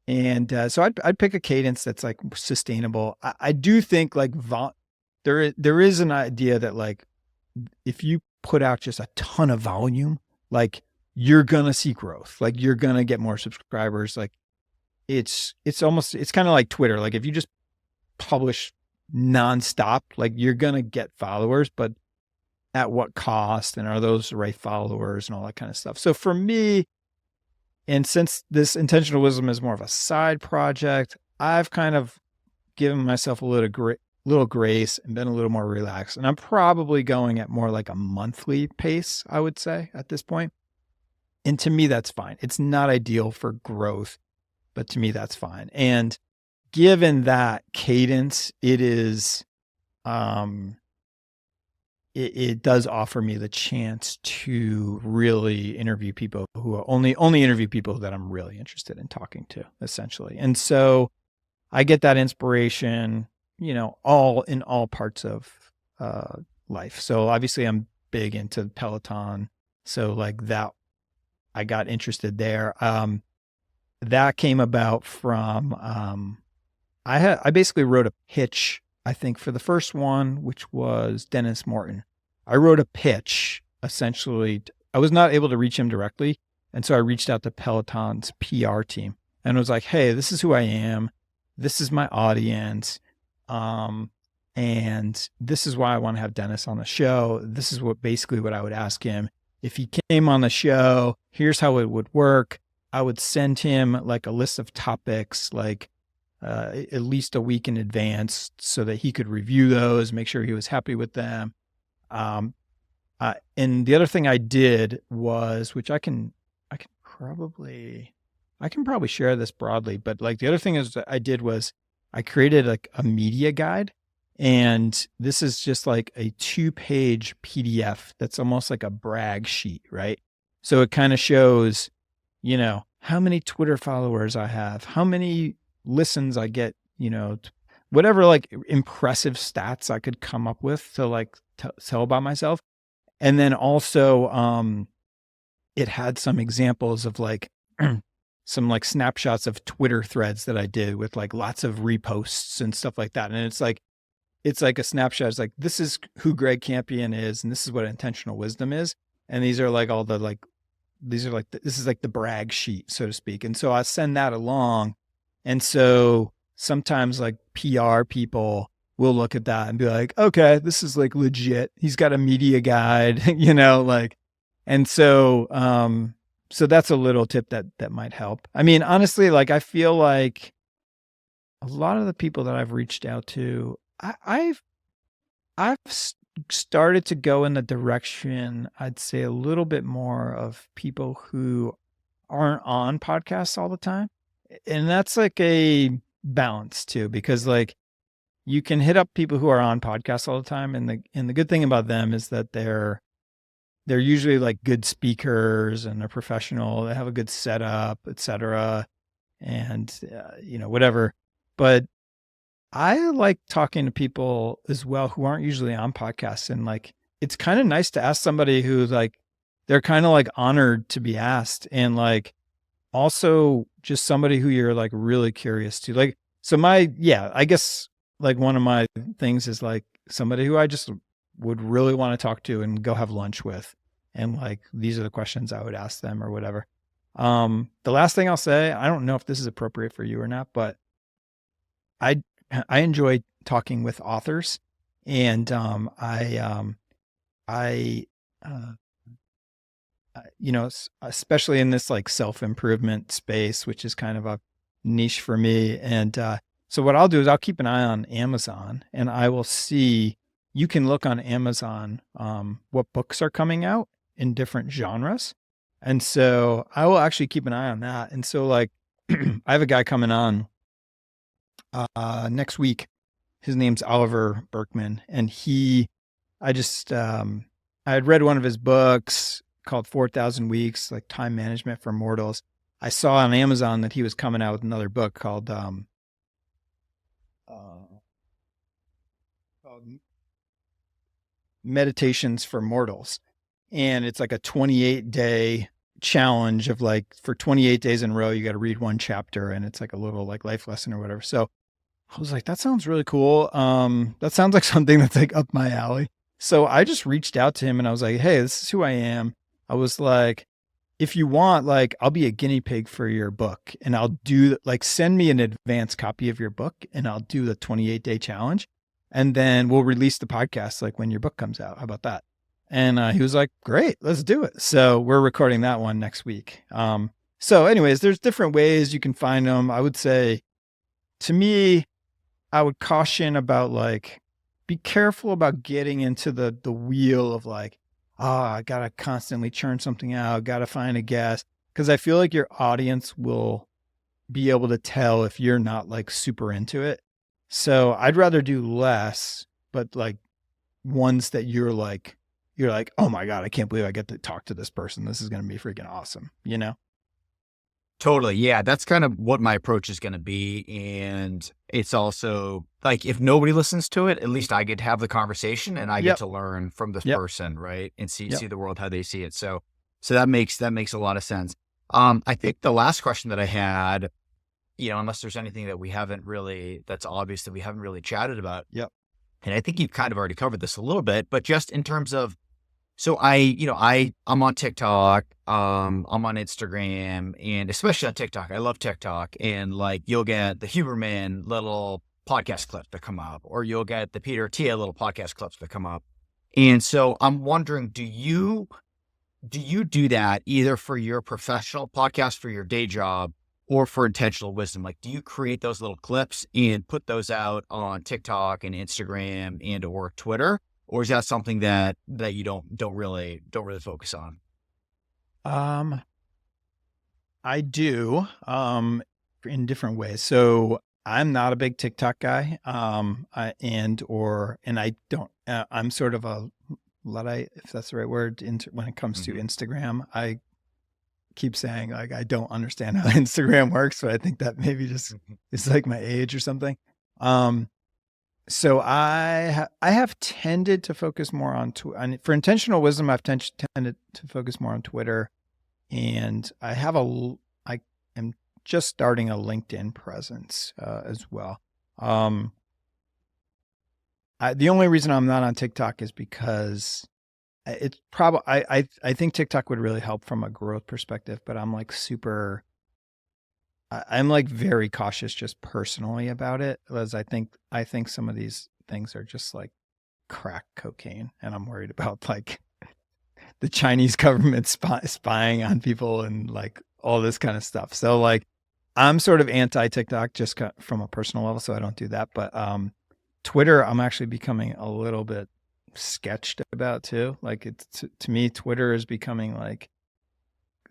I'd pick a cadence that's like sustainable. I do think like there is an idea that like if you put out just a ton of volume, like you're gonna see growth, like you're gonna get more subscribers. Like it's kind of like Twitter. Like if you just publish nonstop, like you're gonna get followers, but at what cost? And are those the right followers and all that kind of stuff? So for me, and since this intentional wisdom is more of a side project, I've kind of given myself a little grace and been a little more relaxed. And I'm probably going at more like a monthly pace, I would say, at this point. And to me, that's fine. It's not ideal for growth, but to me, that's fine. And given that cadence, it does offer me the chance to really interview people who are only interview people that I'm really interested in talking to, essentially. And so I get that inspiration, all in all parts of life. So obviously I'm big into Peloton. So like that, I got interested there. That came about from, I basically wrote a pitch, I think, for the first one, which was Dennis Morton. I wrote a pitch, essentially. I was not able to reach him directly. And so I reached out to Peloton's PR team and was like, hey, this is who I am. This is my audience. And this is why I want to have Dennis on the show. This is what I would ask him. If he came on the show, here's how it would work. I would send him like a list of topics, like at least a week in advance so that he could review those, make sure he was happy with them. And the other thing I did was, which I can probably share this broadly, but like the other thing is that I did was I created like a media guide, and this is just like a 2-page PDF that's almost like a brag sheet, right? So it kind of shows, how many Twitter followers I have, how many listens I get, whatever like impressive stats I could come up with to like tell about myself. And then also it had some examples of like some like snapshots of Twitter threads that I did with like lots of reposts and stuff like that. And it's like a snapshot. It's like, this is who Greg Campion is, and this is what intentional wisdom is. And these are like all the like, this is like the brag sheet, so to speak. And so I send that along. And so sometimes like PR people will look at that and be like, okay, this is like legit. He's got a media guide, like, and so, so that's a little tip that might help. I mean, honestly, like I feel like a lot of the people that I've reached out to, I've started to go in the direction, I'd say a little bit more of people who aren't on podcasts all the time. And that's like a balance too, because like you can hit up people who are on podcasts all the time. And the good thing about them is that they're usually like good speakers and they're professional. They have a good setup, etc. And, whatever. But I like talking to people as well who aren't usually on podcasts. And like, it's kind of nice to ask somebody who's like, they're kind of like honored to be asked. And like, also just somebody who you're like really curious to. Like, so I guess like one of my things is like somebody who I just would really want to talk to and go have lunch with. And like, these are the questions I would ask them or whatever. The last thing I'll say, I don't know if this is appropriate for you or not, but I enjoy talking with authors, and especially in this like self-improvement space, which is kind of a niche for me. And so what I'll do is I'll keep an eye on Amazon, and I will see, you can look on Amazon what books are coming out in different genres. And so I will actually keep an eye on that. And so like I have a guy coming on next week. His name's Oliver Berkman, and I had read one of his books called 4,000 Weeks, like Time Management for Mortals. I saw on Amazon that he was coming out with another book called Meditations for Mortals. And it's like a 28-day challenge of like, for 28 days in a row, you got to read one chapter, and it's like a little like life lesson or whatever. So I was like, that sounds really cool. That sounds like something that's like up my alley. So I just reached out to him and I was like, hey, this is who I am. I was like, if you want, like, I'll be a guinea pig for your book, and I'll do like, send me an advanced copy of your book and I'll do the 28-day challenge. And then we'll release the podcast like when your book comes out. How about that? And he was like, great, let's do it. So we're recording that one next week. So anyways, there's different ways you can find them. I would say, to me, I would caution about like, be careful about getting into the wheel of like, I got to constantly churn something out, got to find a guest. Because I feel like your audience will be able to tell if you're not like super into it. So I'd rather do less, but like ones that you're like, oh my God, I can't believe I get to talk to this person. This is going to be freaking awesome, you know? Totally. Yeah. That's kind of what my approach is going to be. And it's also like, if nobody listens to it, at least I get to have the conversation and I get to learn from this person. Right. And see the world, how they see it. So that makes a lot of sense. I think the last question that I had, unless there's anything that that's obvious that we haven't really chatted about. Yep. And I think you've kind of already covered this a little bit, but just in terms of, so I'm on TikTok, I'm on Instagram, and especially on TikTok, I love TikTok. And like, you'll get the Huberman little podcast clips that come up, or you'll get the Peter Tia little podcast clips that come up. And so I'm wondering, do you do that either for your professional podcast, for your day job, or for intentional wisdom? Like, do you create those little clips and put those out on TikTok and Instagram and or Twitter? Or is that something that you don't really focus on? I do, in different ways. So I'm not a big TikTok guy. I don't, I'm sort of a Luddite, if that's the right word, when it comes to Instagram. I keep saying like, I don't understand how Instagram works, but I think that maybe just it's like my age or something. So I have tended to focus more on for intentional wisdom. I've tended to focus more on Twitter, and I am just starting a LinkedIn presence as well. The only reason I'm not on TikTok is because it's probably I think TikTok would really help from a growth perspective, but I'm like I'm like very cautious just personally about it, because I think some of these things are just like crack cocaine, and I'm worried about like the Chinese government spying on people and like all this kind of stuff. So like I'm sort of anti TikTok just from a personal level, so I don't do that. But Twitter, I'm actually becoming a little bit sketched about too. Like to me, Twitter is becoming like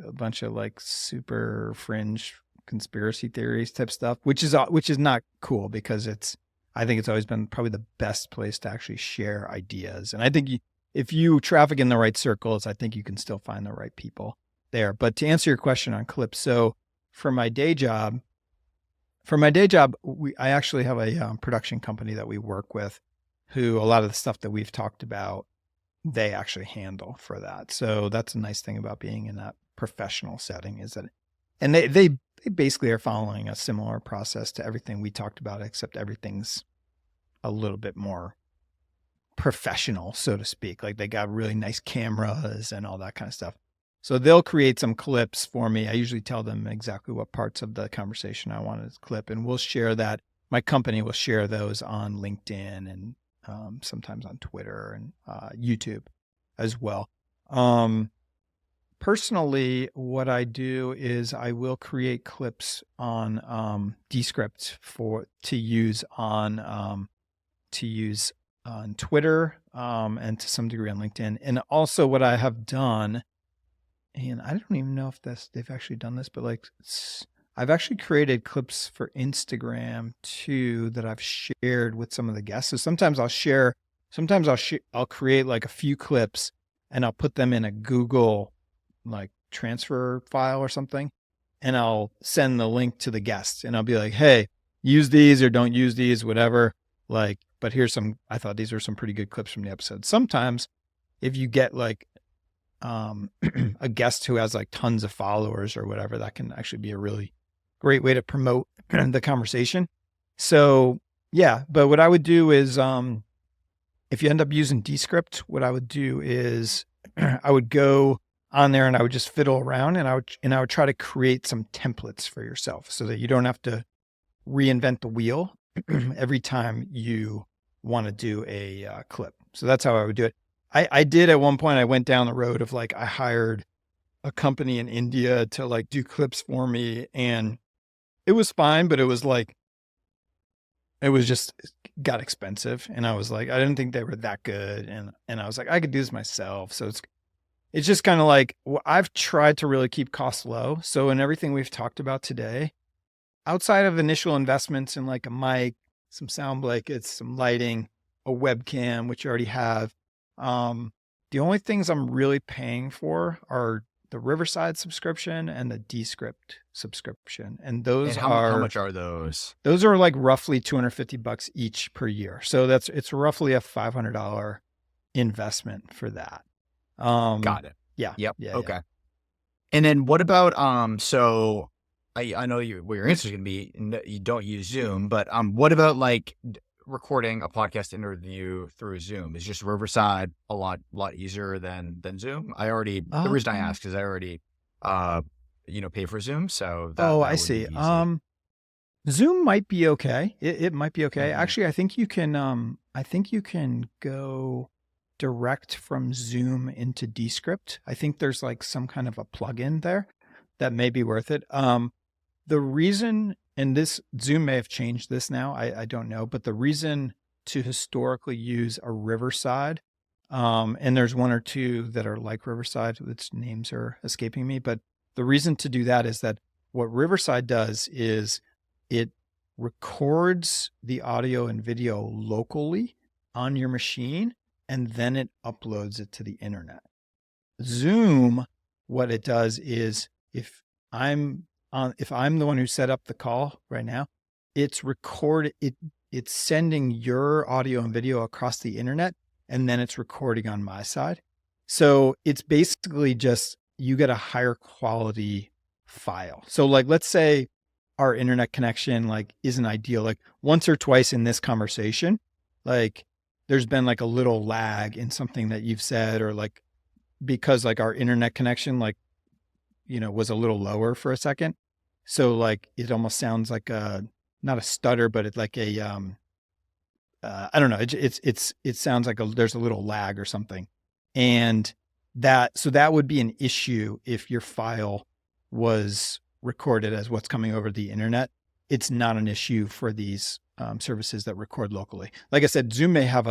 a bunch of like super fringe conspiracy theories type stuff, which is not cool, because I think it's always been probably the best place to actually share ideas. And I think if you traffic in the right circles, I think you can still find the right people there. But to answer your question on clips, so for my day job, I actually have a production company that we work with, who a lot of the stuff that we've talked about, they actually handle for that. So that's a nice thing about being in that professional setting, is that, and they basically are following a similar process to everything we talked about, except everything's a little bit more professional, so to speak. Like they got really nice cameras and all that kind of stuff. So they'll create some clips for me. I usually tell them exactly what parts of the conversation I want to clip, and we'll share that. My company will share those on LinkedIn and sometimes on Twitter and YouTube as well. personally, what I do is I will create clips on Descript to use on Twitter and to some degree on LinkedIn. And also what I have done, and I don't even know if they've actually done this, but like I've actually created clips for Instagram too that I've shared with some of the guests. So sometimes I'll create like a few clips and I'll put them in a Google like transfer file or something, and I'll send the link to the guests and I'll be like, hey, use these or don't use these, whatever. Like, but I thought these were some pretty good clips from the episode. Sometimes if you get like a guest who has like tons of followers or whatever, that can actually be a really great way to promote the conversation. So yeah, but what I would do is, if you end up using Descript, what I would do is I would go on there and I would just fiddle around and I would try to create some templates for yourself so that you don't have to reinvent the wheel every time you want to do a clip. So that's how I would do it. I did at one point, I went down the road of like, I hired a company in India to like do clips for me, and it was fine, but it was just got expensive. And I was like, I didn't think they were that good. And I was like, I could do this myself. So it's just kind of like, I've tried to really keep costs low. So in everything we've talked about today, outside of initial investments in like a mic, some sound blankets, some lighting, a webcam, which you already have, the only things I'm really paying for are the Riverside subscription and the Descript subscription. And those how much are those? Those are like roughly $250 each per year. So it's roughly a $500 investment for that. Got it. Yeah. Yep. Yeah, okay. yeah. And then what about, so I know what your answer is going to be, you don't use Zoom, but what about like recording a podcast interview through Zoom? Is just Riverside a lot easier than Zoom? The reason I ask is I already, pay for Zoom. So that I see. Zoom might be okay. It might be okay. Mm-hmm. Actually, I think you can go direct from Zoom into Descript. I think there's like some kind of a plugin there that may be worth it. The reason, and this Zoom may have changed this now, I don't know, but the reason to historically use a Riverside, and there's one or two that are like Riverside, which names are escaping me, but the reason to do that is that what Riverside does is it records the audio and video locally on your machine, and then it uploads it to the internet. Zoom, what it does is if I'm the one who set up the call right now, it's sending your audio and video across the internet, and then it's recording on my side. So it's basically just, you get a higher quality file. So like, let's say our internet connection like isn't ideal. Like once or twice in this conversation, like there's been like a little lag in something that you've said, or like, because like our internet connection, like, was a little lower for a second. So like, it almost sounds like not a stutter, but it's like a, I don't know. It sounds like there's a little lag or something. And so that would be an issue if your file was recorded as what's coming over the internet. It's not an issue for these services that record locally. Like I said, Zoom may have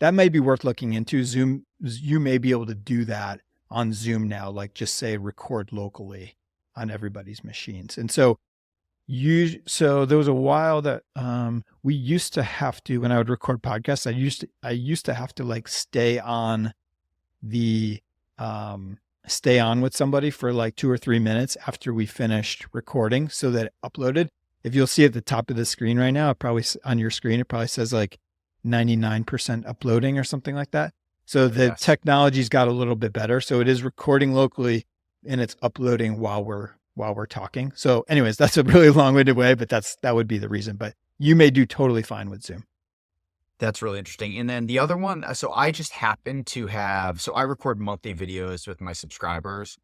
that may be worth looking into. Zoom, you may be able to do that on Zoom now, like just say record locally on everybody's machines. And so there was a while that we used to have to, when I would record podcasts, I used to have to like stay on with somebody for like 2 or 3 minutes after we finished recording so that it uploaded. If you'll see at the top of the screen right now, on your screen, it probably says like 99% uploading or something like that. So the technology's got a little bit better. So it is recording locally and it's uploading while we're talking. So anyways, that's a really long-winded way, but that would be the reason. But you may do totally fine with Zoom. That's really interesting. And then the other one, so I just happen to I record monthly videos with my subscribers,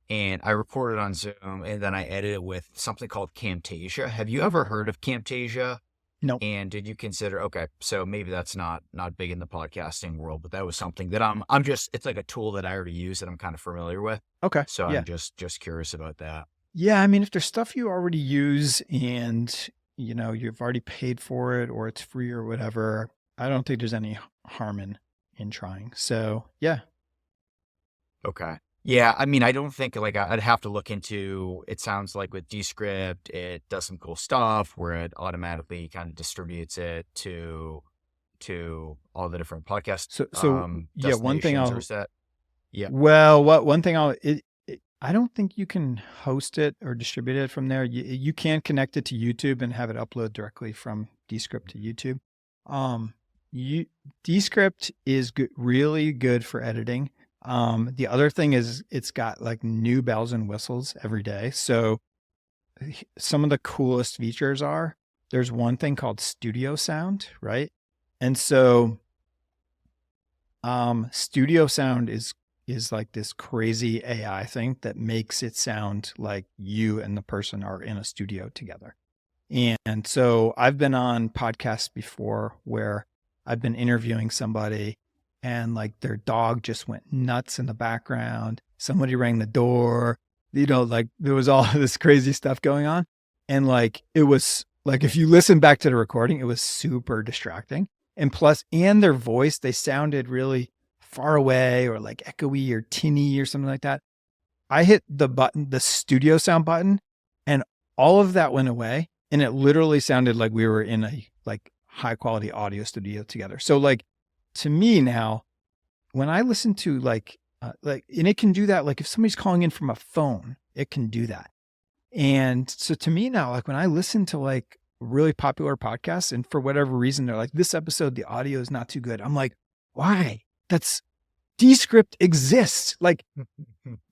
and I record it on Zoom, and then I edit it with something called Camtasia. Have you ever heard of Camtasia? No. And did you consider, okay, so maybe that's not big in the podcasting world, but that was something that I'm just, it's like a tool that I already use that I'm kind of familiar with. Okay. So Yeah. I'm just curious about that. Yeah. I mean, if there's stuff you already use and, you've already paid for it or it's free or whatever, I don't think there's any harm in trying. So yeah. Okay. Yeah, I mean, I don't think like I'd have to look into, it sounds like with Descript, it does some cool stuff where it automatically kind of distributes it to all the different podcast So yeah, one thing destinations or I'll, set. Yeah. well, one thing I don't think you can host it or distribute it from there. You can connect it to YouTube and have it upload directly from Descript to YouTube. Um, Descript is good, really good for editing. The other thing is it's got like new bells and whistles every day. So some of the coolest features are there's one thing called studio sound, right? And so studio sound is like this crazy AI thing that makes it sound like you and the person are in a studio together. And so I've been on podcasts before where I've been interviewing somebody and like their dog just went nuts in the background. Somebody rang the door, like there was all this crazy stuff going on. And like, it was like, if you listen back to the recording, it was super distracting. And plus, and their voice, they sounded really far away or like echoey or tinny or something like that. I hit the button, the studio sound button, and all of that went away. And it literally sounded like we were in a like high quality audio studio together. So like to me now, when I listen to like, and it can do that. Like if somebody's calling in from a phone, it can do that. And so to me now, like when I listen to like really popular podcasts and for whatever reason, they're like, this episode, the audio is not too good. I'm like, why? That's Descript exists. Like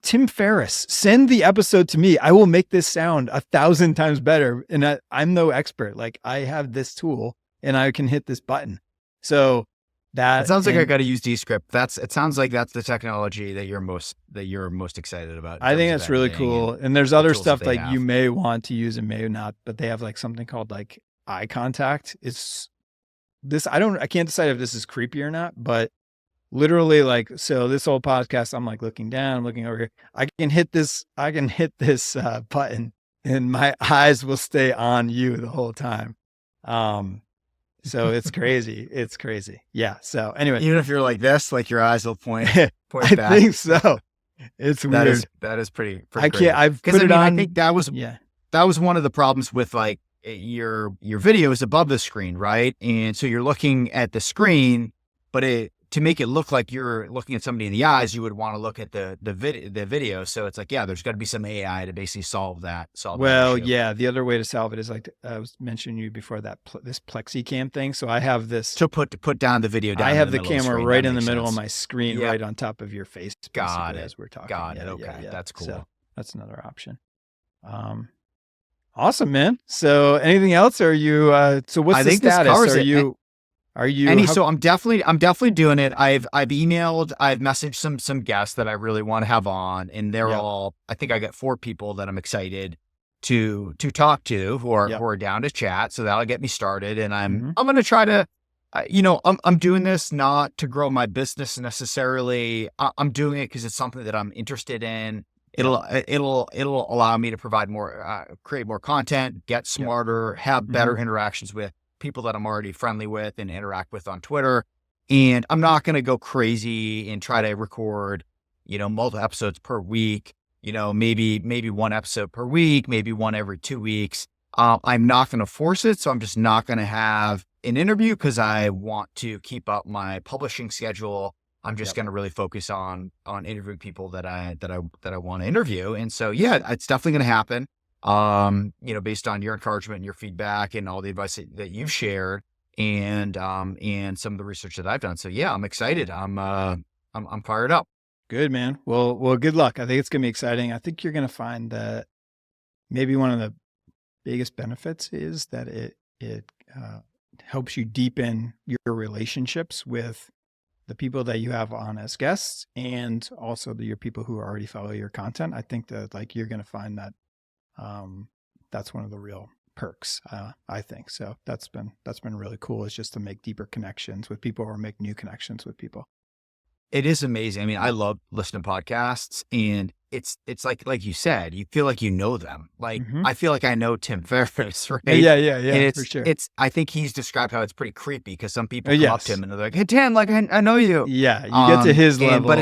Tim Ferriss, send the episode to me. I will make this sound 1,000 times better. And I'm no expert. Like I have this tool and I can hit this button. So it sounds like I got to use Descript. It sounds like that's the technology that you're most excited about. I think that's really cool. And there's other stuff like you may want to use and may not, but they have like something called like eye contact. It's this, I can't decide if this is creepy or not, but literally like, so this whole podcast, I'm like looking down, I'm looking over here. I can hit this button and my eyes will stay on you the whole time. So it's crazy. It's crazy. Yeah. So anyway, even if you're like this, like your eyes will point I back. think so. It's weird. That is pretty I can't, I've put it on. I think that was one of the problems with like your video is above the screen, right? And so you're looking at the screen, but to make it look like you're looking at somebody in the eyes, you would want to look at the video. So it's like, yeah, there's got to be some AI to basically solve that. Well, yeah. The other way to solve it is like I was mentioning you before that this plexicam thing. So I have this to put down the video. Down I have the camera right in the middle of my screen, yep. right on top of your face. Got it. As we're talking. Got it. Okay, that's cool. So that's another option. Awesome, man. So anything else? Are you? So what's the status? So I'm definitely doing it. I've emailed, I've messaged some guests that I really want to have on, and they're all, I think I got 4 people that I'm excited to talk to who are down to chat. So that'll get me started. And I'm going to try to, I'm doing this not to grow my business necessarily. I'm doing it because it's something that I'm interested in. It'll allow me to provide more, create more content, get smarter, have better interactions with people that I'm already friendly with and interact with on Twitter. And I'm not going to go crazy and try to record, multiple episodes per week, maybe one episode per week, maybe one every 2 weeks. I'm not going to force it. So I'm just not going to have an interview because I want to keep up my publishing schedule. I'm just going to really focus on interviewing people that I want to interview. And so, yeah, it's definitely going to happen. Based on your encouragement and your feedback and all the advice that you've shared and some of the research that I've done. So yeah, I'm excited. I'm fired up. Good, man. Well, good luck. I think it's going to be exciting. I think you're going to find that maybe one of the biggest benefits is that it helps you deepen your relationships with the people that you have on as guests and also your people who already follow your content. I think that like you're going to find that that's one of the real perks, I think. So that's been really cool, is just to make deeper connections with people or make new connections with people. It is amazing. I mean, I love listening to podcasts, and it's like you said, you feel like you know them. Like I feel like I know Tim Ferriss, right? Yeah, for sure. I think he's described how it's pretty creepy because some people come up to him and they're like, "Hey Tim, like I know you." Yeah, you get to his level, but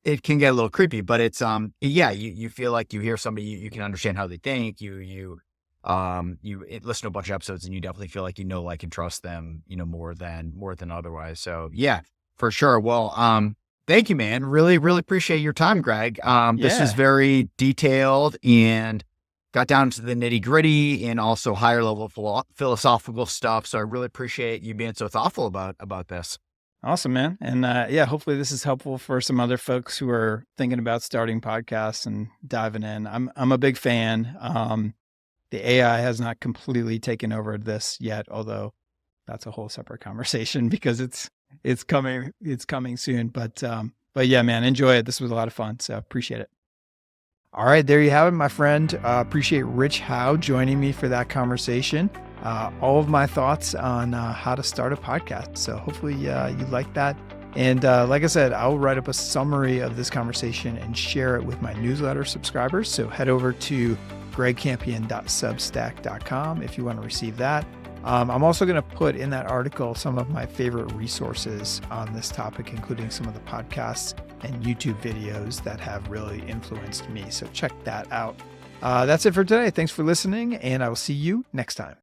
it can get a little creepy, but it's you feel like you hear somebody, you can understand how they think. You listen to a bunch of episodes and you definitely feel like like and trust them, more than otherwise. So yeah, for sure. Well, thank you, man. Really, really appreciate your time, Greg. This is very detailed and got down to the nitty gritty and also higher level philosophical stuff. So I really appreciate you being so thoughtful about this. Awesome, man. And hopefully this is helpful for some other folks who are thinking about starting podcasts and diving in. I'm a big fan. The AI has not completely taken over this yet, although that's a whole separate conversation because it's coming soon. But yeah, man, enjoy it. This was a lot of fun. So appreciate it. All right, there you have it, my friend. Appreciate Rich Howe joining me for that conversation. All of my thoughts on how to start a podcast. So hopefully you like that. And like I said, I'll write up a summary of this conversation and share it with my newsletter subscribers. So head over to gregcampion.substack.com if you want to receive that. I'm also going to put in that article some of my favorite resources on this topic, including some of the podcasts and YouTube videos that have really influenced me. So check that out. That's it for today. Thanks for listening, and I will see you next time.